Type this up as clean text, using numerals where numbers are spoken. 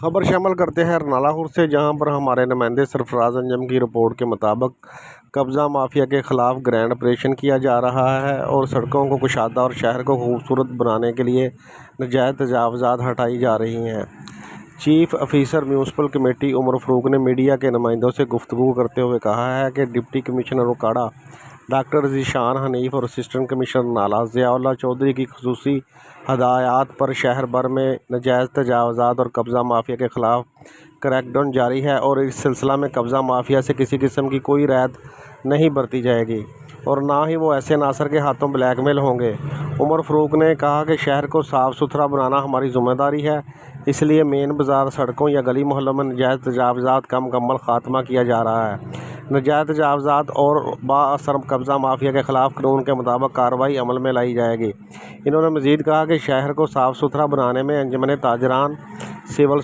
खबर शामिल करते हैं नालाहुर से, जहां पर हमारे नुमाइंदे सरफराज अंजम की रिपोर्ट के मुताबिक कब्ज़ा माफिया के ख़िलाफ़ ग्रैंड ऑपरेशन किया जा रहा है और सड़कों को कुशादा और शहर को खूबसूरत बनाने के लिए नाजायज़ तजावज़ात हटाई जा रही हैं। Chief officer municipal committee Umar Farooq ने मीडिया के नुमाइंदों से गुफ्तगू करते हुए कहा है कि डिप्टी कमिश्नर उकाड़ा डॉक्टर ज़ीशान हनीफ और असिस्टेंट कमिश्नर नाला ज़ियाउल्लाह चौधरी की खुसूसी हदायत पर शहर भर में नाजायज़ तजावज़ात और कब्ज़ा माफिया के ख़िलाफ़ क्रैकडाउन जारी है और इस सिलसिला में कब्ज़ा माफिया से किसी किस्म की कोई रियायत नहीं बरती जाएगी और ना ही वो ऐसे नासर के हाथों ब्लैकमेल होंगे। उमर फ़ारूक ने कहा कि शहर को साफ़ सुथरा बनाना हमारी ज़िम्मेदारी है, इसलिए मेन बाज़ार, सड़कों या गली मोहल्लों में नाजायज़ तजावज़ात का मुकम्मल ख़ात्मा किया जा रहा है। नाजायज़ तजावज़ात और बाअसर कब्ज़ा माफिया के ख़िलाफ़ कानून के मुताबिक कार्रवाई अमल में लाई जाएगी। इन्होंने मज़ीद कहा कि शहर को साफ़ सुथरा बनाने में अंजुमन ताजरान, सिविल